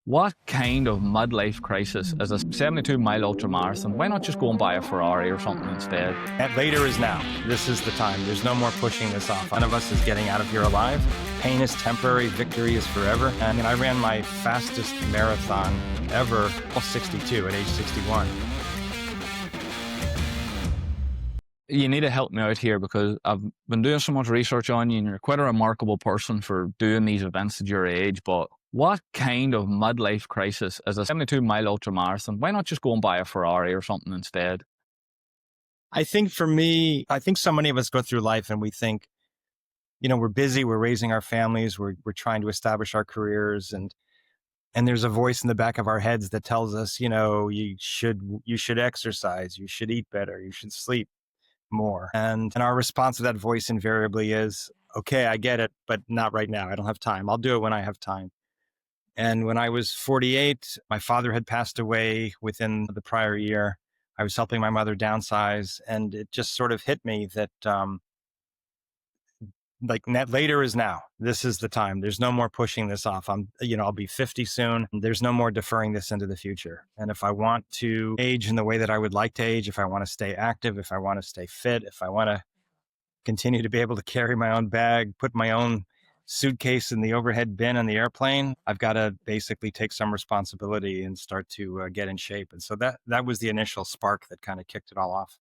What kind of midlife crisis is a 72-mile ultramarathon? Why not just go and buy a Ferrari or something instead? And later is now. This is the time. There's no more pushing this off. None of us is getting out of here alive. Pain is temporary. Victory is forever. And I ran my fastest marathon ever, 62 at age 61. You need to help me out here because I've been doing so much research on you and you're quite a remarkable person for doing these events at your age. But what kind of midlife crisis is a 72-mile ultramarathon? Why not just go and buy a Ferrari or something instead? I think for me, I think so many of us go through life and we think, we're busy, we're raising our families, we're trying to establish our careers, and there's a voice in the back of our heads that tells us, you should exercise, you should eat better, you should sleep more. And our response to that voice invariably is, okay, I get it, but not right now. I don't have time. I'll do it when I have time. And when I was 48, my father had passed away within the prior year. I was helping my mother downsize, and it just sort of hit me that later is now. This is the time. There's no more pushing this off. I'll be 50 soon. There's no more deferring this into the future. And if I want to age in the way that I would like to age, if I want to stay active, if I want to stay fit, if I want to continue to be able to carry my own bag, put my own suitcase in the overhead bin on the airplane, I've got to basically take some responsibility and start to get in shape. And so that was the initial spark that kind of kicked it all off.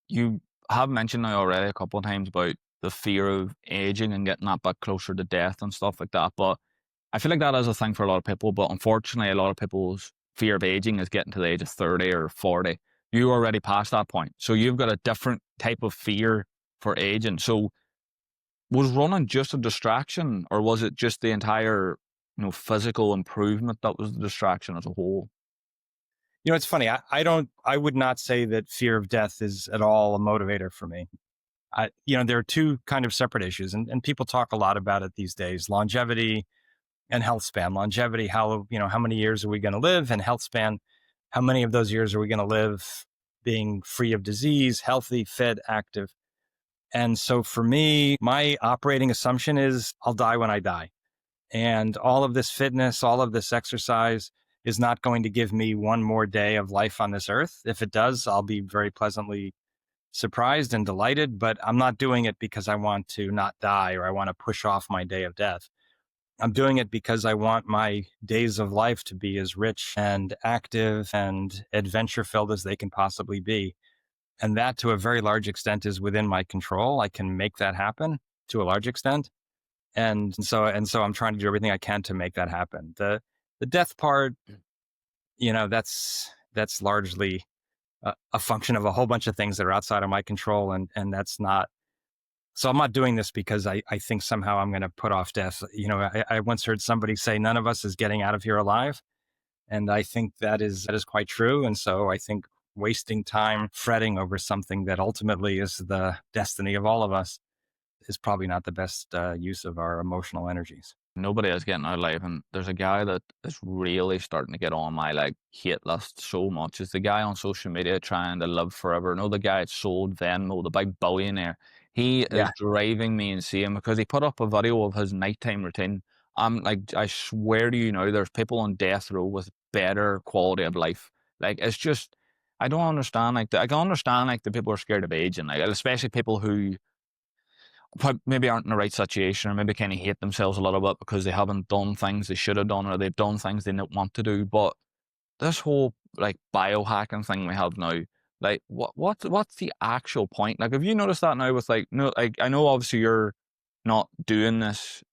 You have mentioned now already a couple of times about the fear of aging and getting that bit closer to death and stuff like that. But I feel like that is a thing for a lot of people. But unfortunately, a lot of people's fear of aging is getting to the age of 30 or 40. You're already past that point. So you've got a different type of fear for aging. So was running just a distraction, or was it just the entire, physical improvement that was the distraction as a whole? It's funny. I would not say that fear of death is at all a motivator for me. There are two kind of separate issues, and people talk a lot about it these days: longevity and health span. Longevity, how many years are we going to live? And health span, how many of those years are we going to live being free of disease, healthy, fit, active? And so for me, my operating assumption is I'll die when I die. And all of this fitness, all of this exercise is not going to give me one more day of life on this earth. If it does, I'll be very pleasantly surprised and delighted, but I'm not doing it because I want to not die or I want to push off my day of death. I'm doing it because I want my days of life to be as rich and active and adventure filled as they can possibly be. And that, to a very large extent, is within my control. I can make that happen to a large extent. And so I'm trying to do everything I can to make that happen. The death part, that's largely a function of a whole bunch of things that are outside of my control. And that's not, so I'm not doing this because I think somehow I'm going to put off death. I once heard somebody say, none of us is getting out of here alive. And I think that is quite true. And so I think wasting time fretting over something that ultimately is the destiny of all of us is probably not the best use of our emotional energies. Nobody is getting out alive, and there's a guy that is really starting to get on my hate list so much. It's the guy on social media trying to live forever. The guy that sold Venmo, the big billionaire. He is Yeah. driving me insane because he put up a video of his nighttime routine. I'm like, I swear to you now, there's people on death row with better quality of life. It's just, I don't understand. I can understand the people who are scared of aging, especially people who maybe aren't in the right situation, or maybe kind of hate themselves a little bit because they haven't done things they should have done, or they've done things they don't want to do. But this whole biohacking thing we have now, what's the actual point? Have you noticed that now with no, I know obviously you're not doing this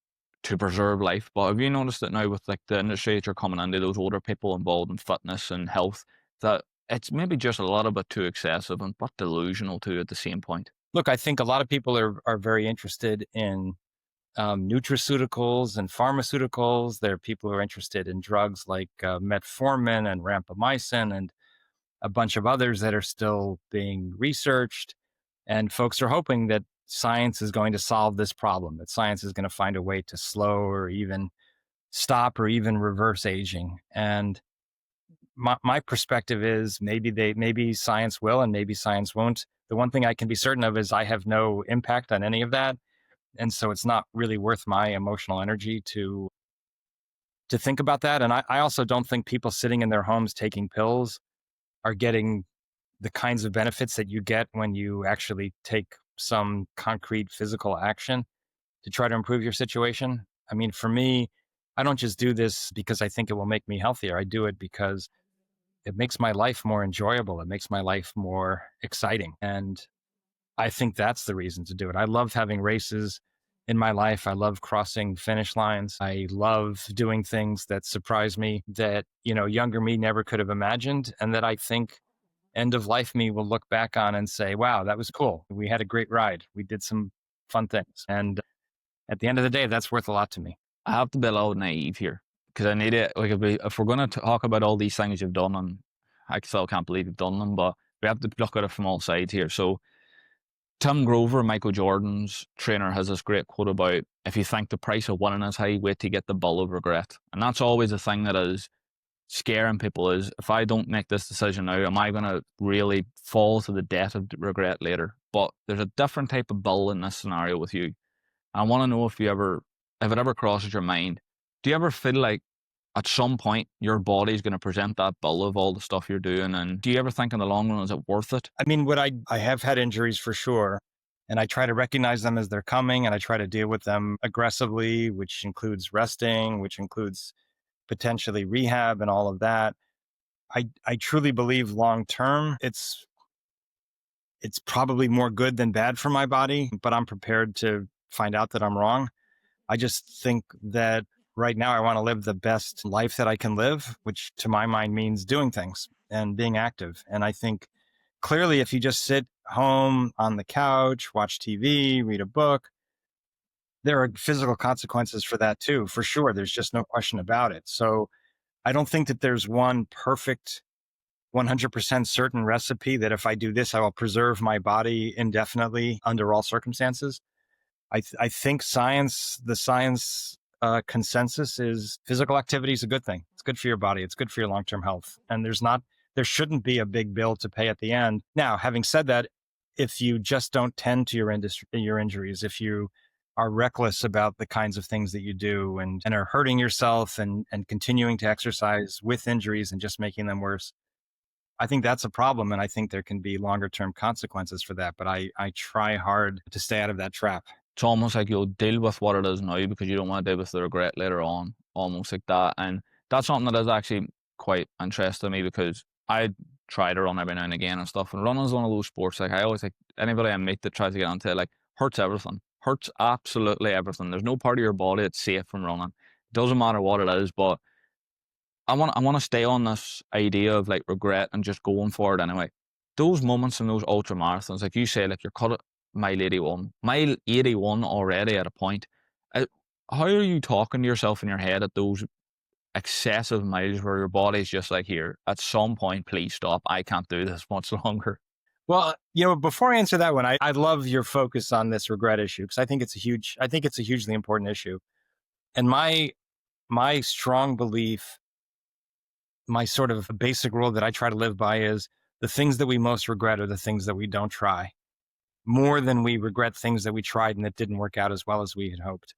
to preserve life, but have you noticed that now with the industry that you're coming into, those older people involved in fitness and health, that it's maybe just a little bit too excessive and but delusional too at the same point? Look, I think a lot of people are very interested in nutraceuticals and pharmaceuticals. There are people who are interested in drugs like metformin and rapamycin and a bunch of others that are still being researched. And folks are hoping that science is going to solve this problem, that science is going to find a way to slow or even stop or even reverse aging. And my perspective is maybe science will and maybe science won't. The one thing I can be certain of is I have no impact on any of that. And so it's not really worth my emotional energy to to think about that. And I also don't think people sitting in their homes taking pills are getting the kinds of benefits that you get when you actually take some concrete physical action to try to improve your situation. I mean, for me, I don't just do this because I think it will make me healthier. I do it because it makes my life more enjoyable. It makes my life more exciting. And I think that's the reason to do it. I love having races in my life. I love crossing finish lines. I love doing things that surprise me that, younger me never could have imagined. And that I think end of life me will look back on and say, wow, that was cool. We had a great ride. We did some fun things. And at the end of the day, that's worth a lot to me. I have to be a little naive here because I need it. Like, if we're going to talk about all these things you've done, and I still can't believe you've done them, but we have to look at it from all sides here. So, Tim Grover, Michael Jordan's trainer, has this great quote about, if you think the price of winning is high, wait to get the bill of regret. And that's always the thing that is scaring people, is if I don't make this decision now, am I going to really fall to the debt of regret later? But there's a different type of bill in this scenario with you. I want to know if it ever crosses your mind, do you ever feel like at some point your body's going to present that bill of all the stuff you're doing? And do you ever think in the long run, is it worth it? I mean, I have had injuries for sure. And I try to recognize them as they're coming and I try to deal with them aggressively, which includes resting, which includes potentially rehab and all of that. I truly believe long term, it's probably more good than bad for my body, but I'm prepared to find out that I'm wrong. I just think that right now I want to live the best life that I can live, which to my mind means doing things and being active. And I think clearly, if you just sit home on the couch, watch TV, read a book, there are physical consequences for that too, for sure. There's just no question about it. So I don't think that there's one perfect 100% certain recipe that if I do this, I will preserve my body indefinitely under all circumstances. I think the science consensus is physical activity is a good thing. It's good for your body. It's good for your long-term health. And there shouldn't be a big bill to pay at the end. Now, having said that, if you just don't tend to your injuries, if you are reckless about the kinds of things that you do and are hurting yourself and continuing to exercise with injuries and just making them worse, I think that's a problem. And I think there can be longer term consequences for that. But I try hard to stay out of that trap. It's almost like you'll deal with what it is now because you don't want to deal with the regret later on, almost like that. And that's something that is actually quite interesting to me because I try to run every now and again and stuff. And running is one of those sports, like I always like anybody I meet that tries to get into it, like hurts everything, hurts absolutely everything. There's no part of your body that's safe from running. It doesn't matter what it is, but I want to stay on this idea of like regret and just going for it anyway. Those moments in those ultra marathons, like you say, like you're cut at mile 81 already at a point. Uh, how are you talking to yourself in your head at those excessive miles where your body's just like, here, at some point, please stop. I can't do this much longer. Well, before I answer that one, I love your focus on this regret issue because I think it's a hugely important issue. And my strong belief, my sort of basic rule that I try to live by is the things that we most regret are the things that we don't try more than we regret things that we tried and that didn't work out as well as we had hoped.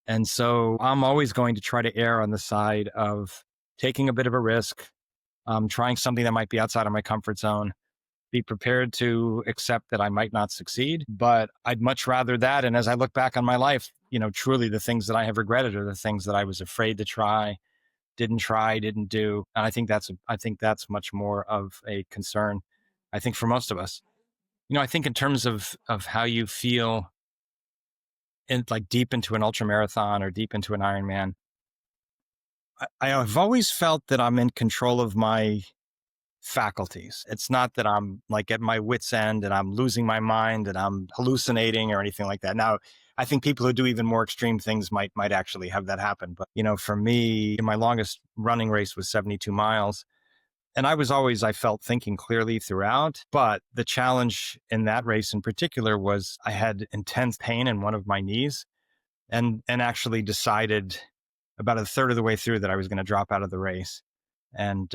And so I'm always going to try to err on the side of taking a bit of a risk, trying something that might be outside of my comfort zone, be prepared to accept that I might not succeed, but I'd much rather that. And as I look back on my life, truly the things that I have regretted are the things that I was afraid to try, didn't do. And I think that's much more of a concern, I think, for most of us. I think in terms of how you feel in like deep into an ultra marathon or deep into an Ironman, I have always felt that I'm in control of my faculties. It's not that I'm like at my wit's end and I'm losing my mind and I'm hallucinating or anything like that. Now, I think people who do even more extreme things might actually have that happen. But, for me, my longest running race was 72 miles. And I felt thinking clearly throughout. But the challenge in that race in particular was I had intense pain in one of my knees and actually decided about a third of the way through that I was going to drop out of the race and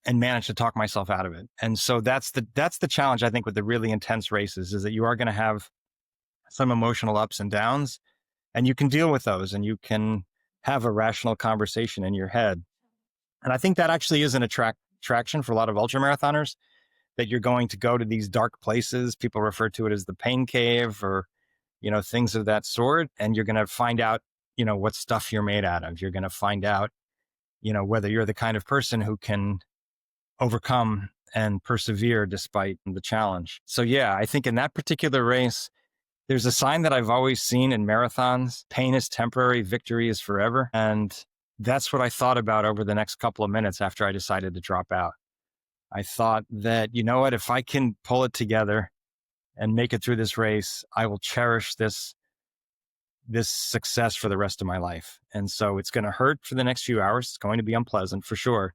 managed to talk myself out of it. And so that's the challenge, I think, with the really intense races is that you are going to have some emotional ups and downs and you can deal with those and you can have a rational conversation in your head. And I think that actually is an attraction for a lot of ultra marathoners, that you're going to go to these dark places. People refer to it as the pain cave, or, things of that sort. And you're going to find out, what stuff you're made out of. You're going to find out, whether you're the kind of person who can overcome and persevere despite the challenge. So, yeah, I think in that particular race, there's a sign that I've always seen in marathons: pain is temporary, victory is forever. And that's what I thought about over the next couple of minutes after I decided to drop out. I thought that, you know what, if I can pull it together and make it through this race, I will cherish this success for the rest of my life. And so it's going to hurt for the next few hours. It's going to be unpleasant for sure.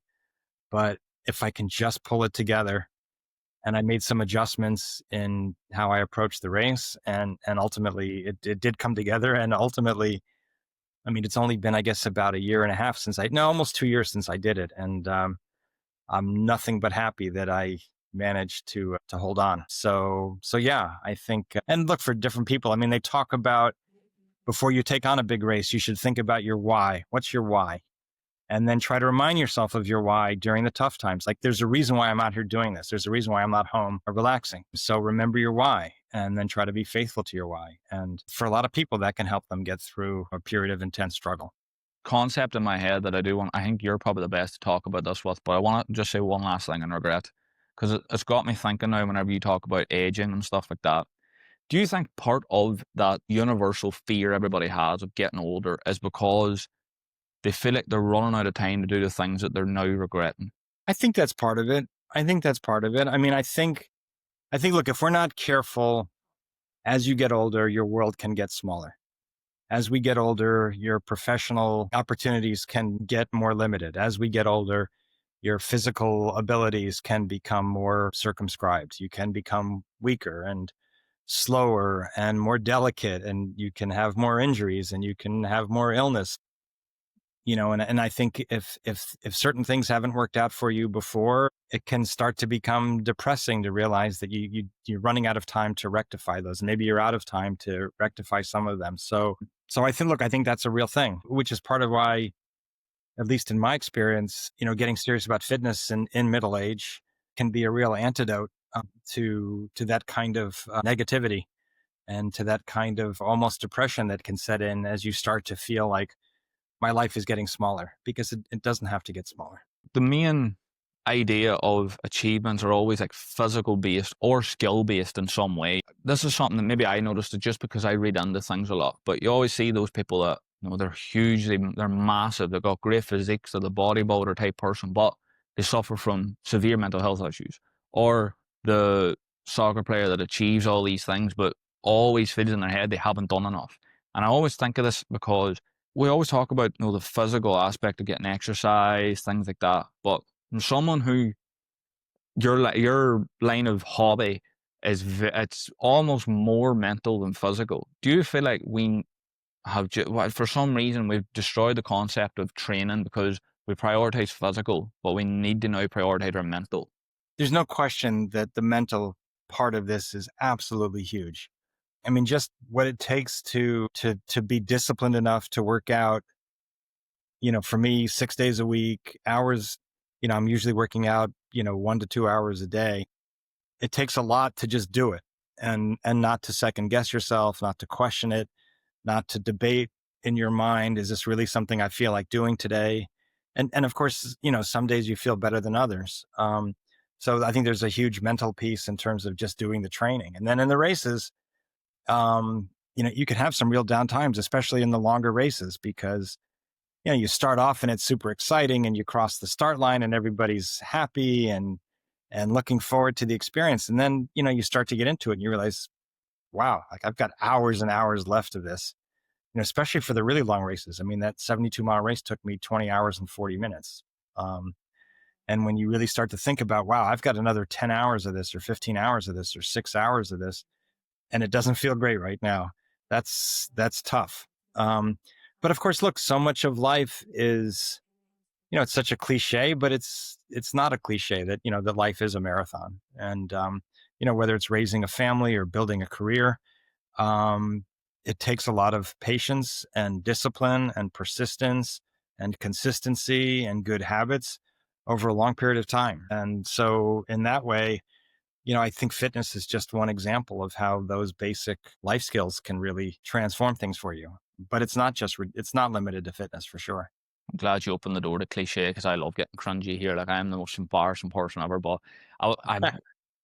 But if I can just pull it together, and I made some adjustments in how I approached the race, and ultimately it did come together. And ultimately, I mean, it's only been, I guess, about a year and a half since almost 2 years since I did it. And I'm nothing but happy that I managed to hold on. So yeah, I think, and look, for different people, I mean, they talk about, before you take on a big race, you should think about your why. What's your why? And then try to remind yourself of your why during the tough times. Like, there's a reason why I'm out here doing this. There's a reason why I'm not home or relaxing. So remember your why, and then try to be faithful to your why. And for a lot of people, that can help them get through a period of intense struggle. Concept in my head that I do want, I think you're probably the best to talk about this with, but I want to just say one last thing in regret, because it's got me thinking now whenever you talk about aging and stuff like that. Do you think part of that universal fear everybody has of getting older is because they feel like they're running out of time to do the things that they're now regretting? I think that's part of it. I think that's part of it. I mean, I think, look, if we're not careful, as you get older, your world can get smaller. As we get older, your professional opportunities can get more limited. As we get older, your physical abilities can become more circumscribed. You can become weaker and slower and more delicate, and you can have more injuries, and you can have more illness. And I think if certain things haven't worked out for you before, it can start to become depressing to realize that you're running out of time to rectify those. Maybe you're out of time to rectify some of them. So I think that's a real thing, which is part of why, at least in my experience, getting serious about fitness in middle age can be a real antidote to that kind of negativity, and to that kind of almost depression that can set in as you start to feel like my life is getting smaller, because it doesn't have to get smaller. The main idea of achievements are always like physical based or skill based in some way. This is something that maybe I noticed it just because I read into things a lot, but you always see those people that, they're huge, they're massive, they've got great physiques, they're the bodybuilder type person, but they suffer from severe mental health issues. Or the soccer player that achieves all these things, but always feels in their head they haven't done enough. And I always think of this because we always talk about, the physical aspect of getting exercise, things like that. But from someone who your line of hobby it's almost more mental than physical. Do you feel like we have, well, for some reason, we've destroyed the concept of training because we prioritize physical, but we need to now prioritize our mental? There's no question that the mental part of this is absolutely huge. I mean, just what it takes to be disciplined enough to work out, for me, 6 days a week, hours, I'm usually working out, 1 to 2 hours a day. It takes a lot to just do it, and not to second guess yourself, not to question it, not to debate in your mind, is this really something I feel like doing today? And of course, some days you feel better than others. So I think there's a huge mental piece in terms of just doing the training. And then in the races, you can have some real down times, especially in the longer races, because you start off and it's super exciting, and you cross the start line and everybody's happy and looking forward to the experience. And then, you start to get into it and you realize, wow, like, I've got hours and hours left of this, especially for the really long races. I mean, that 72-mile race took me 20 hours and 40 minutes. And when you really start to think about, wow, I've got another 10 hours of this, or 15 hours of this, or 6 hours of this, and it doesn't feel great right now, that's tough. But of course, look, so much of life is, it's such a cliche, but it's not a cliche that, that life is a marathon. And, whether it's raising a family or building a career, um, it takes a lot of patience and discipline and persistence and consistency and good habits over a long period of time. And so, in that way, I think fitness is just one example of how those basic life skills can really transform things for you. But it's not limited to fitness for sure. I'm glad you opened the door to cliche because I love getting cringy here. Like I am the most embarrassing person ever, but I've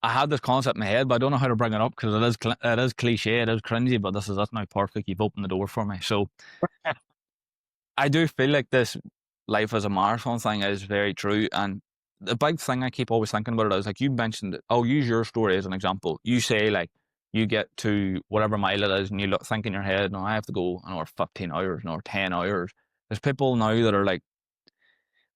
I had this concept in my head, but I don't know how to bring it up because it is cliche, it is cringy, but this is that's now perfect. You've opened the door for me. So I do feel like this life as a marathon thing is very true. And the big thing I keep always thinking about it is like you mentioned, I'll use your story as an example. You say like you get to whatever mile it is and you look, think in your head, no, I have to go another 15 hours, another 10 hours. There's people now that are like,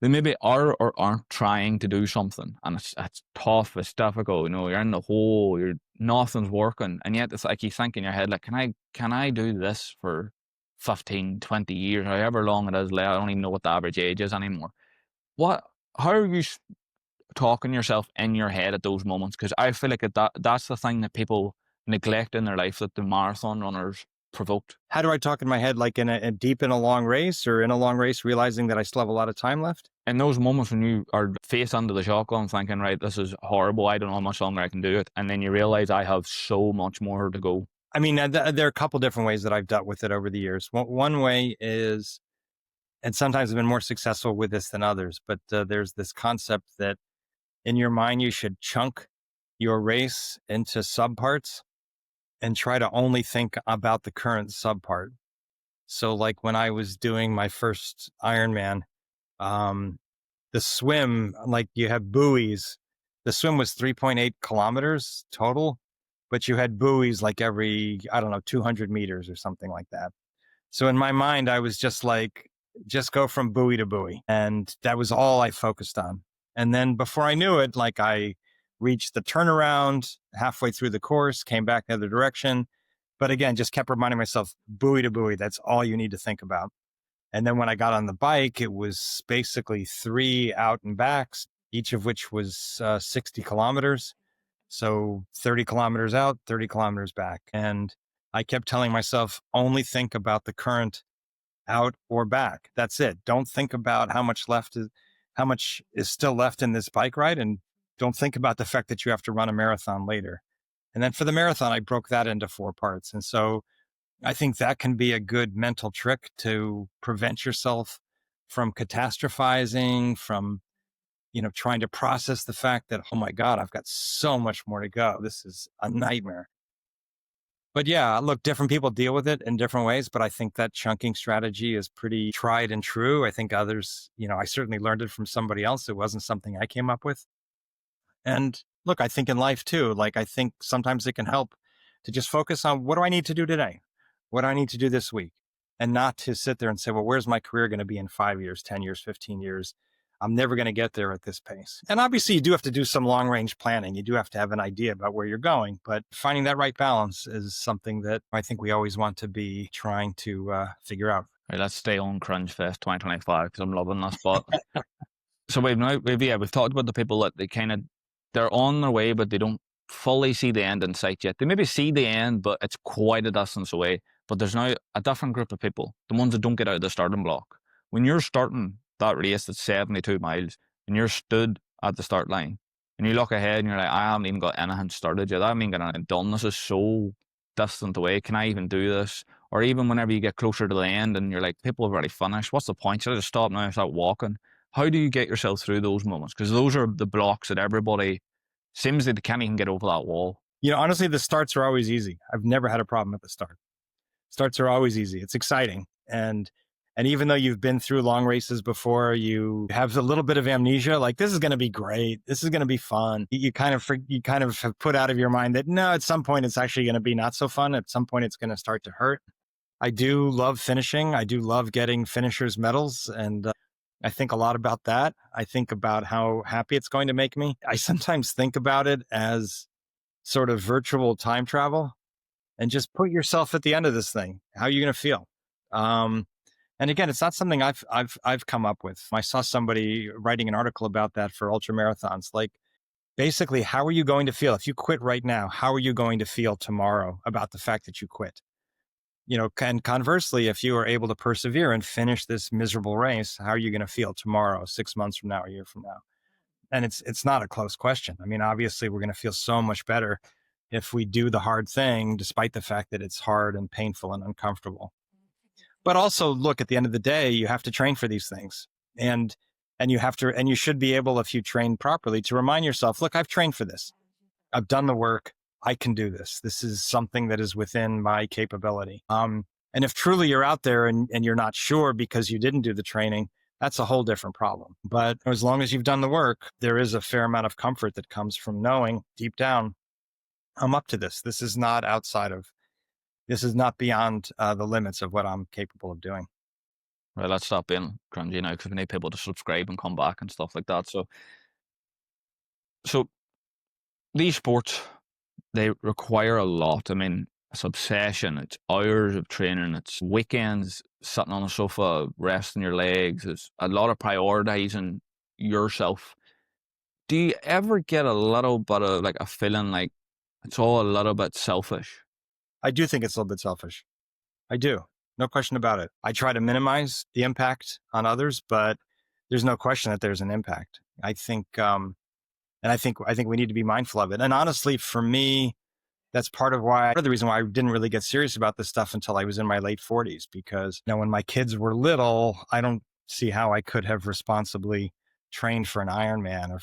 they maybe are or aren't trying to do something and it's tough, it's difficult, you're in the hole, nothing's working. And yet it's like you think in your head, like, can I do this for 15, 20 years, however long it is left? I don't even know what the average age is anymore. What, how are you talking yourself in your head at those moments? Because I feel like that's the thing that people neglect in their life that the marathon runners provoked. How do I talk in my head, like deep in a long race or in a long race, realizing that I still have a lot of time left? In those moments when you are face under the shotgun thinking, right, this is horrible, I don't know how much longer I can do it. And then you realize I have so much more to go. I mean, there are a couple different ways that I've dealt with it over the years. One way is, and sometimes I've been more successful with this than others, but there's this concept that in your mind, you should chunk your race into subparts and try to only think about the current subpart. So like when I was doing my first Ironman, um, the swim, like you have buoys. The swim was 3.8 kilometers total, but you had buoys like every, I don't know, 200 meters or something like that. So in my mind, I was just like, just go from buoy to buoy. And that was all I focused on. And then before I knew it, like I reached the turnaround halfway through the course, came back the other direction. But again, just kept reminding myself, buoy to buoy, that's all you need to think about. And then when I got on the bike, it was basically 3 out and backs, each of which was 60 kilometers. So 30 kilometers out, 30 kilometers back. And I kept telling myself, only think about the current out or back. That's it. Don't think about how much is still left in this bike ride. And don't think about the fact that you have to run a marathon later. And then for the marathon, I broke that into 4 parts. And so I think that can be a good mental trick to prevent yourself from catastrophizing, from, trying to process the fact that, oh my God, I've got so much more to go. This is a nightmare. But yeah, look, different people deal with it in different ways, but I think that chunking strategy is pretty tried and true. I think others, I certainly learned it from somebody else. It wasn't something I came up with. And look, I think in life too, like I think sometimes it can help to just focus on what do I need to do today? What do I need to do this week? And not to sit there and say, well, where's my career going to be in 5 years, 10 years, 15 years? I'm never going to get there at this pace. And obviously, you do have to do some long range planning. You do have to have an idea about where you're going. But finding that right balance is something that I think we always want to be trying to figure out. Right, let's stay on Cringe Fest 2025 because I'm loving this. But so we've talked about the people that they're on their way, but they don't fully see the end in sight yet. They maybe see the end, but it's quite a distance away. But there's now a different group of people, the ones that don't get out of the starting block. When you're starting that race that's 72 miles and you're stood at the start line and you look ahead and you're like, I haven't even got anything started yet. I haven't even got anything done. This is so distant away. Can I even do this? Or even whenever you get closer to the end and you're like, people have already finished. What's the point? Should I just stop now and start walking? How do you get yourself through those moments? Because those are the blocks that everybody seems that they can't even get over that wall. Honestly, the starts are always easy. I've never had a problem at the start. Starts are always easy. It's exciting. And even though you've been through long races before, you have a little bit of amnesia, like this is going to be great. This is going to be fun. You kind of have put out of your mind that no, at some point it's actually going to be not so fun. At some point it's going to start to hurt. I do love finishing. I do love getting finishers medals. And I think a lot about that. I think about how happy it's going to make me. I sometimes think about it as sort of virtual time travel and just put yourself at the end of this thing. How are you going to feel? And again, it's not something I've come up with. I saw somebody writing an article about that for ultra marathons. Like, basically, how are you going to feel if you quit right now? How are you going to feel tomorrow about the fact that you quit? And conversely, if you are able to persevere and finish this miserable race, how are you going to feel tomorrow, 6 months from now, a year from now? And it's not a close question. I mean, obviously, we're going to feel so much better if we do the hard thing, despite the fact that it's hard and painful and uncomfortable. But also, look, at the end of the day, you have to train for these things, and and you should be able, if you train properly, to remind yourself, look, I've trained for this. I've done the work. I can do this. This is something that is within my capability. And if truly you're out there and you're not sure because you didn't do the training, that's a whole different problem. But as long as you've done the work, there is a fair amount of comfort that comes from knowing deep down, I'm up to this. This is not beyond the limits of what I'm capable of doing. Right, let's stop being cringy now because we need people to subscribe and come back and stuff like that. So these sports, they require a lot. I mean, it's obsession, it's hours of training, it's weekends sitting on a sofa, resting your legs, it's a lot of prioritizing yourself. Do you ever get a little bit of like a feeling like it's all a little bit selfish? I do think it's a little bit selfish. I do. No question about it. I try to minimize the impact on others, but there's no question that there's an impact. I think we need to be mindful of it. And honestly, for me, that's part of the reason why I didn't really get serious about this stuff until I was in my late 40s, because when my kids were little, I don't see how I could have responsibly trained for an Ironman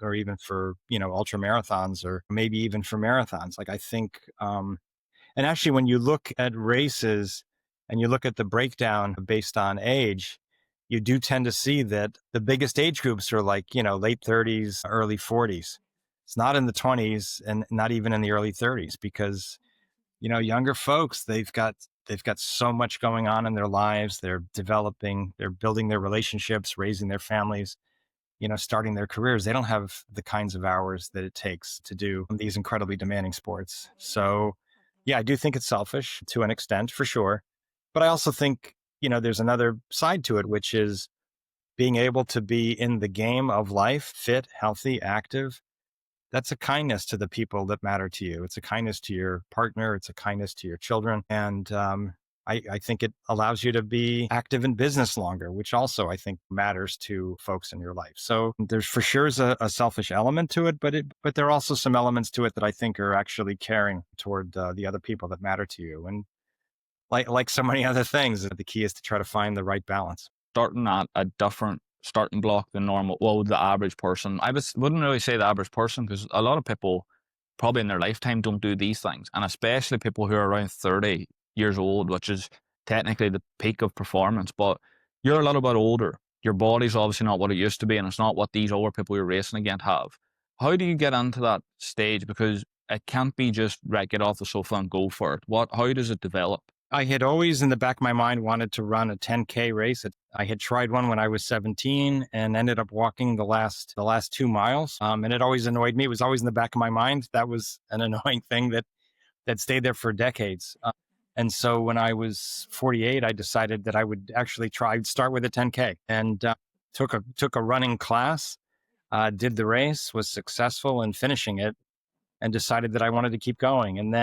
or even for, ultra marathons, or maybe even for marathons. Like, I think, and actually, when you look at races and you look at the breakdown based on age, you do tend to see that the biggest age groups are like, late 30s, early 40s. It's not in the 20s and not even in the early 30s, because, younger folks, they've got so much going on in their lives. They're building their relationships, raising their families, starting their careers. They don't have the kinds of hours that it takes to do these incredibly demanding sports. So, yeah, I do think it's selfish to an extent, for sure. But I also think, there's another side to it, which is being able to be in the game of life, fit, healthy, active. That's a kindness to the people that matter to you. It's a kindness to your partner. It's a kindness to your children. And I think it allows you to be active in business longer, which also I think matters to folks in your life. So there's for sure a selfish element to it, but there are also some elements to it that I think are actually caring toward the other people that matter to you. And like so many other things, the key is to try to find the right balance. Starting at a different starting block than normal, well, the average person. Wouldn't really say the average person because a lot of people probably in their lifetime don't do these things. And especially people who are around 30 years old, which is technically the peak of performance. But you're a little bit older. Your body's obviously not what it used to be, and it's not what these older people you're racing against have. How do you get into that stage? Because it can't be just, right, get off the sofa and go for it. How does it develop? I had always in the back of my mind wanted to run a 10K race. I had tried one when I was 17 and ended up walking the last 2 miles. And it always annoyed me. It was always in the back of my mind. That was an annoying thing that stayed there for decades. And so when I was 48, I decided that I would actually start with a 10K, and took a running class, did the race, was successful in finishing it, and decided that I wanted to keep going. And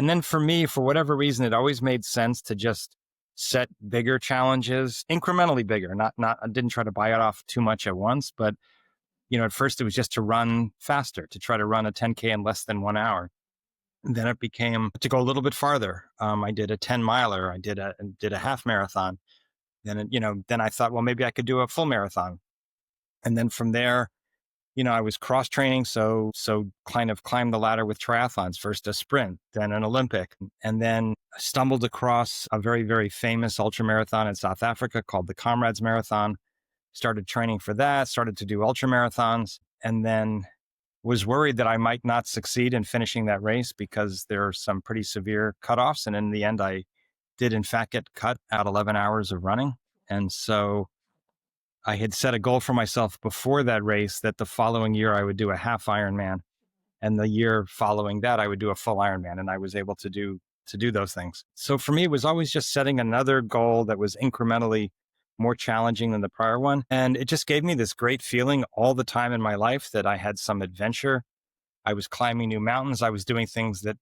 then for me, for whatever reason, it always made sense to just set bigger challenges, incrementally bigger. I didn't try to buy it off too much at once, but at first it was just to run faster, to try to run a 10K in less than 1 hour. And then it became to go a little bit farther. I did a 10 miler. I did a half marathon. Then I thought, well, maybe I could do a full marathon. And then from there, I was cross training. So kind of climbed the ladder with triathlons, first a sprint, then an Olympic, and then stumbled across a very, very famous ultra marathon in South Africa called the Comrades Marathon. Started training for that, started to do ultra marathons, and then was worried that I might not succeed in finishing that race because there are some pretty severe cutoffs. And in the end, I did in fact get cut at 11 hours of running. And so I had set a goal for myself before that race that the following year I would do a half Ironman, and the year following that I would do a full Ironman. And I was able to do those things. So for me, it was always just setting another goal that was incrementally more challenging than the prior one. And it just gave me this great feeling all the time in my life that I had some adventure. I was climbing new mountains. I was doing things that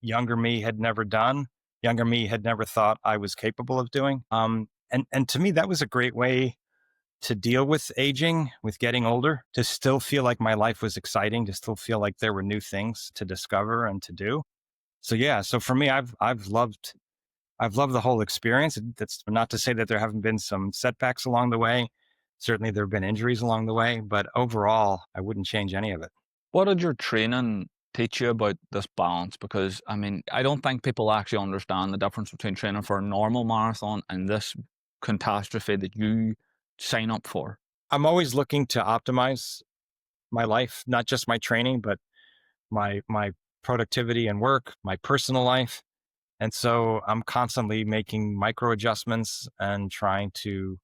younger me had never done. younger me had never thought I was capable of doing. And to me, that was a great way to deal with aging, with getting older, to still feel like my life was exciting, to still feel like there were new things to discover and to do. So yeah, so for me, I've loved the whole experience. That's not to say that there haven't been some setbacks along the way. Certainly, there have been injuries along the way, but overall, I wouldn't change any of it. What did your training teach you about this balance? Because I mean, I don't think people actually understand the difference between training for a normal marathon and this catastrophe that you sign up for. I'm always looking to optimize my life, not just my training, but my productivity and work, my personal life. And so I'm constantly making micro adjustments and trying to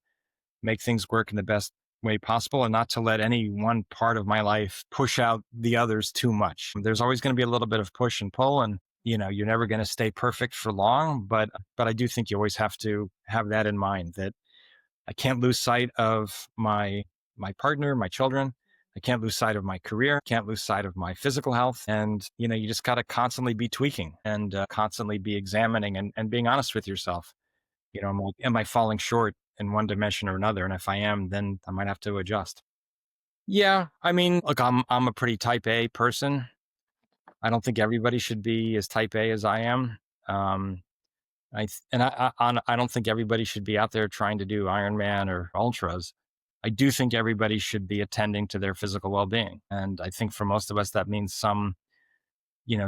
make things work in the best way possible and not to let any one part of my life push out the others too much. There's always going to be a little bit of push and pull, and you're never going to stay perfect for long, but I do think you always have to have that in mind, that I can't lose sight of my partner, my children. I can't lose sight of my career, can't lose sight of my physical health. And, you just got to constantly be tweaking and constantly be examining and being honest with yourself. Am I falling short in one dimension or another? And if I am, then I might have to adjust. Yeah, I mean, look, I'm a pretty type A person. I don't think everybody should be as type A as I am. Um, I don't think everybody should be out there trying to do Ironman or ultras. I do think everybody should be attending to their physical well-being, and I think for most of us that means some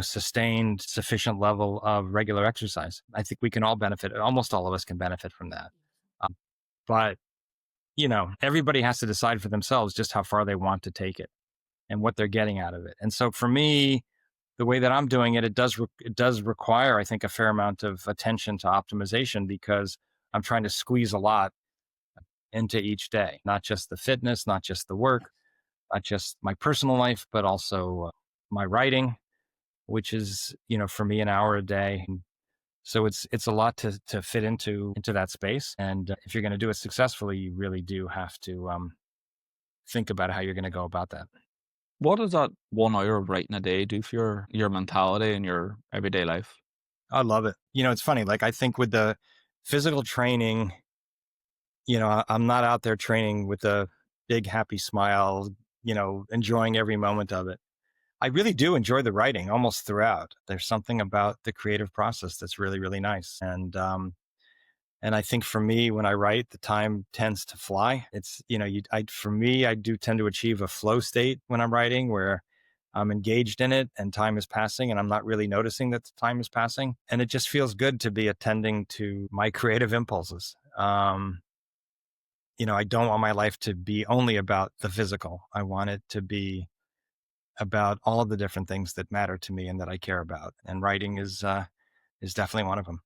sustained sufficient level of regular exercise. I think we can all benefit. Almost all of us can benefit from that. Um, but everybody has to decide for themselves just how far they want to take it and what they're getting out of it. And so for me, the way that I'm doing it, it does require, I think, a fair amount of attention to optimization because I'm trying to squeeze a lot into each day, not just the fitness, not just the work, not just my personal life, but also my writing, which is, for me, an hour a day. So it's a lot to fit into that space. And if you're going to do it successfully, you really do have to think about how you're going to go about that. What does that 1 hour of writing a day do for your mentality and your everyday life? I love it. It's funny. Like I think with the physical training, I'm not out there training with a big happy smile, enjoying every moment of it. I really do enjoy the writing almost throughout. There's something about the creative process that's really, really nice. And I think for me, when I write, the time tends to fly. It's, for me, I do tend to achieve a flow state when I'm writing where I'm engaged in it and time is passing and I'm not really noticing that the time is passing. And it just feels good to be attending to my creative impulses. I don't want my life to be only about the physical. I want it to be about all of the different things that matter to me and that I care about. And writing is definitely one of them.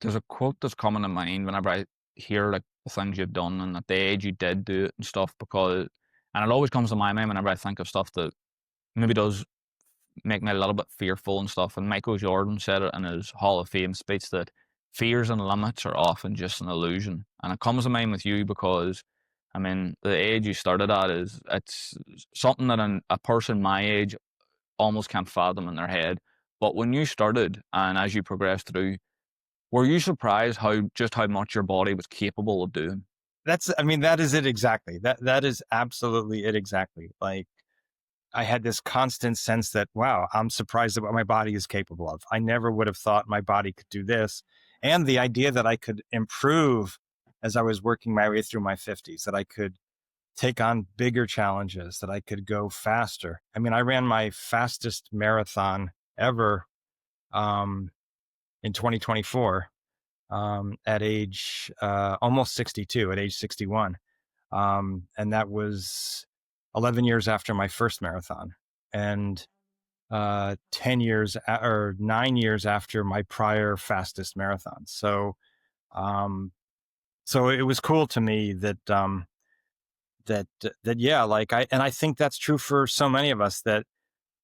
There's a quote that's coming to mind whenever I hear like the things you've done and at the age you did do it and stuff and it always comes to my mind whenever I think of stuff that maybe does make me a little bit fearful and stuff. And Michael Jordan said it in his Hall of Fame speech that fears and limits are often just an illusion. And it comes to mind with you because, I mean, the age you started at it's something that a person my age almost can't fathom in their head. But when you started and as you progressed through, were you surprised how much your body was capable of doing? I mean, that is it exactly. That is absolutely it exactly. Like I had this constant sense that, wow, I'm surprised at what my body is capable of. I never would have thought my body could do this. And the idea that I could improve as I was working my way through my 50s, that I could take on bigger challenges, that I could go faster. I mean, I ran my fastest marathon ever um, in 2024 at age almost 62, at age 61. And that was 11 years after my first marathon and 10 years or 9 years after my prior fastest marathon. So it was cool to me that yeah, like I think that's true for so many of us, that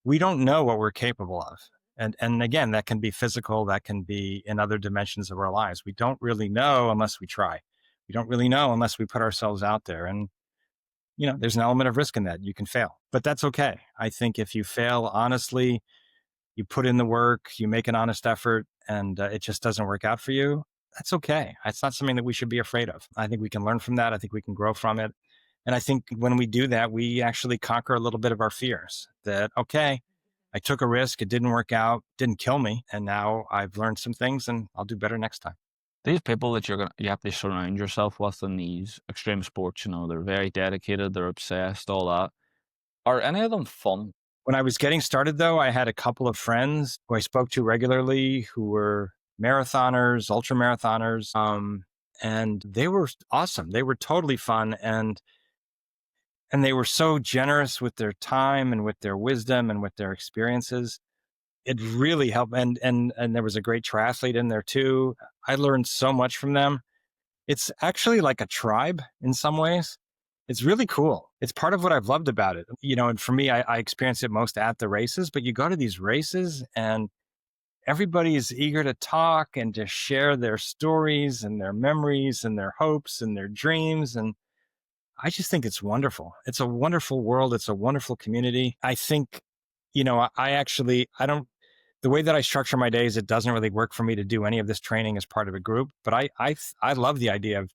we don't know what we're capable of. And again, that can be physical, that can be in other dimensions of our lives. We don't really know unless we try. We don't really know unless we put ourselves out there. And there's an element of risk in that. You can fail, but that's okay. I think if you fail honestly, you put in the work, you make an honest effort, and it just doesn't work out for you, that's okay. It's not something that we should be afraid of. I think we can learn from that. I think we can grow from it. And I think when we do that, we actually conquer a little bit of our fears that, okay, I took a risk, it didn't work out, didn't kill me. And now I've learned some things and I'll do better next time. These people that you have to surround yourself with in these extreme sports, they're very dedicated, they're obsessed, all that. Are any of them fun? When I was getting started, though, I had a couple of friends who I spoke to regularly who were marathoners, ultra marathoners, and they were awesome. They were totally fun, and they were so generous with their time and with their wisdom and with their experiences. It really helped. And there was a great triathlete in there too. I learned so much from them. It's actually like a tribe in some ways. It's really cool. It's part of what I've loved about it. And for me, I experience it most at the races, but you go to these races and everybody is eager to talk and to share their stories and their memories and their hopes and their dreams. And I just think it's wonderful. It's a wonderful world. It's a wonderful community. I think, I don't, the way that I structure my days, it doesn't really work for me to do any of this training as part of a group, but I love the idea of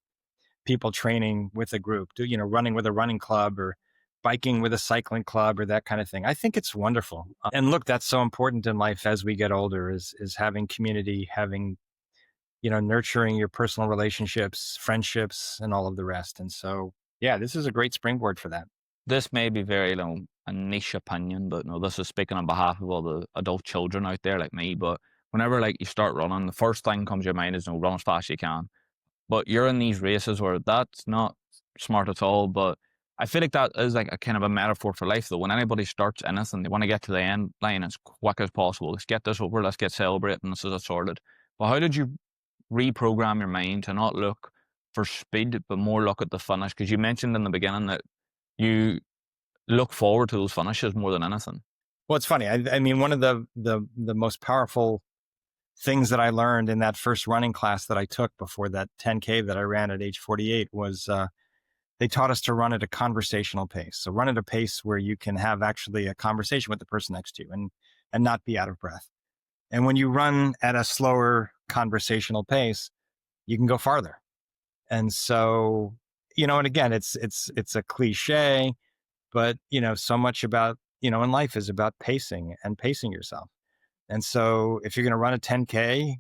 people training with a group, running with a running club or biking with a cycling club or that kind of thing. I think it's wonderful. And look, that's so important in life as we get older is having community, having, nurturing your personal relationships, friendships, and all of the rest. And so, yeah, this is a great springboard for that. This may be very, a niche opinion, but no, this is speaking on behalf of all the adult children out there like me. But whenever like you start running, the first thing comes to your mind is run as fast as you can. But you're in these races where that's not smart at all. But I feel like that is like a kind of a metaphor for life though. When anybody starts anything, they want to get to the end line as quick as possible. Let's get this over, let's get celebrating, this is it sorted. But how did you reprogram your mind to not look for speed, but more look at the finish? Because you mentioned in the beginning that you look forward to those finishes more than anything. Well, it's funny. I mean, one of the most powerful things that I learned in that first running class that I took before that 10K that I ran at age 48 was they taught us to run at a conversational pace. So run at a pace where you can have actually a conversation with the person next to you and not be out of breath. And when you run at a slower conversational pace, you can go farther. And so, and again, it's a cliche, but so much about, in life is about pacing and pacing yourself. And so if you're going to run a 10K,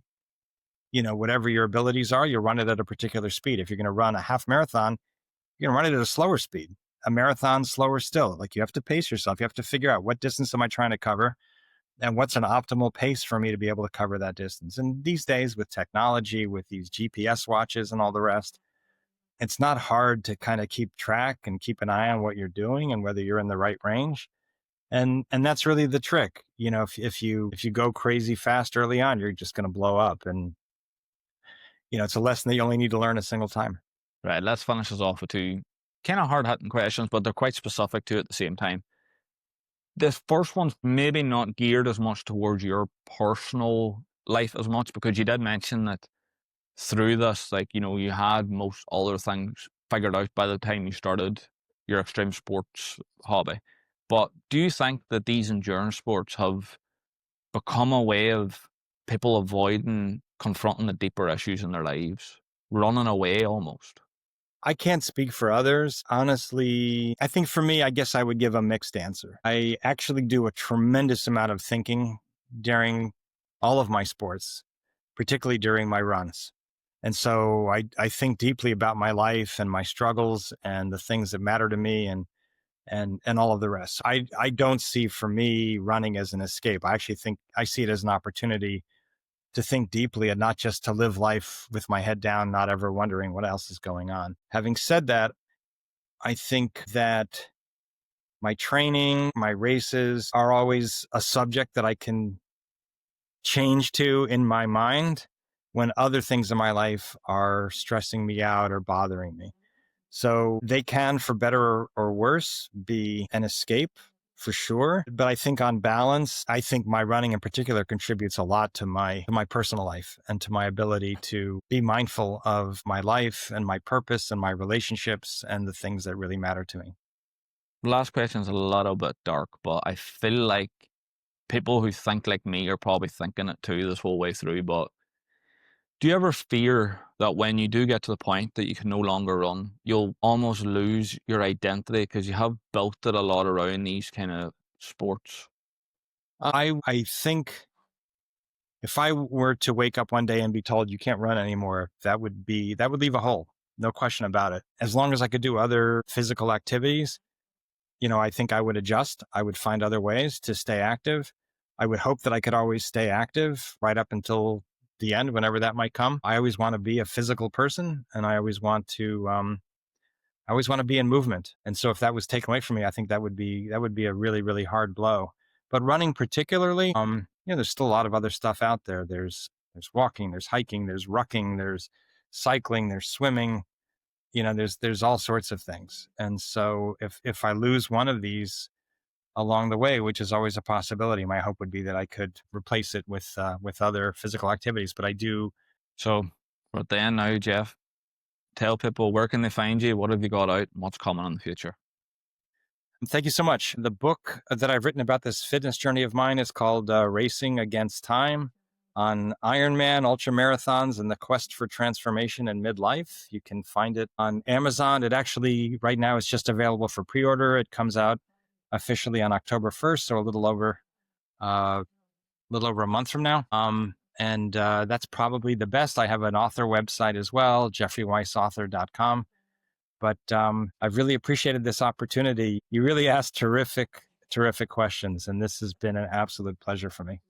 whatever your abilities are, you run it at a particular speed. If you're going to run a half marathon, you're going to run it at a slower speed. A marathon, slower still. Like you have to pace yourself. You have to figure out what distance am I trying to cover and what's an optimal pace for me to be able to cover that distance. And these days with technology, with these GPS watches and all the rest, it's not hard to kind of keep track and keep an eye on what you're doing and whether you're in the right range. And that's really the trick. If you go crazy fast early on, you're just going to blow up. And it's a lesson that you only need to learn a single time. Right, let's finish this off with two kind of hard hitting questions, but they're quite specific too at the same time. This first one's maybe not geared as much towards your personal life as much because you did mention that through this, like, you had most other things figured out by the time you started your extreme sports hobby. But do you think that these endurance sports have become a way of people avoiding confronting the deeper issues in their lives, running away almost? I can't speak for others. Honestly, I think for me, I guess I would give a mixed answer. I actually do a tremendous amount of thinking during all of my sports, particularly during my runs. And so I think deeply about my life and my struggles and the things that matter to me and all of the rest. I don't see for me running as an escape. I actually think I see it as an opportunity to think deeply and not just to live life with my head down, not ever wondering what else is going on. Having said that, I think that my training, my races are always a subject that I can change to in my mind when other things in my life are stressing me out or bothering me. So they can, for better or worse, be an escape for sure. But I think on balance, I think my running in particular contributes a lot to my personal life and to my ability to be mindful of my life and my purpose and my relationships and the things that really matter to me. The last question is a little bit dark, but I feel like people who think like me are probably thinking it too this whole way through. But do you ever fear that when you do get to the point that you can no longer run, you'll almost lose your identity because you have built it a lot around these kind of sports? I think if I were to wake up one day and be told you can't run anymore, that would leave a hole. No question about it. As long as I could do other physical activities, I think I would adjust. I would find other ways to stay active. I would hope that I could always stay active right up until the end, whenever that might come. I always want to be a physical person, and I always want to be in movement. And so if that was taken away from me, I think that would be a really, really hard blow. But running particularly, there's still a lot of other stuff out there. There's walking, there's hiking, there's rucking, there's cycling, there's swimming. There's all sorts of things. And so if I lose one of these along the way, which is always a possibility, my hope would be that I could replace it with other physical activities. But I do. So, but then now, Jeff, tell people where can they find you? What have you got out? And what's coming in the future? Thank you so much. The book that I've written about this fitness journey of mine is called Racing Against Time, on Ironman, ultra marathons, and the quest for transformation in midlife. You can find it on Amazon. It actually, right now, is just available for pre-order. It comes out officially on October 1st, so a little over a month from now. And that's probably the best. I have an author website as well, jeffreyweissauthor.com. But I've really appreciated this opportunity. You really asked terrific, terrific questions, and this has been an absolute pleasure for me.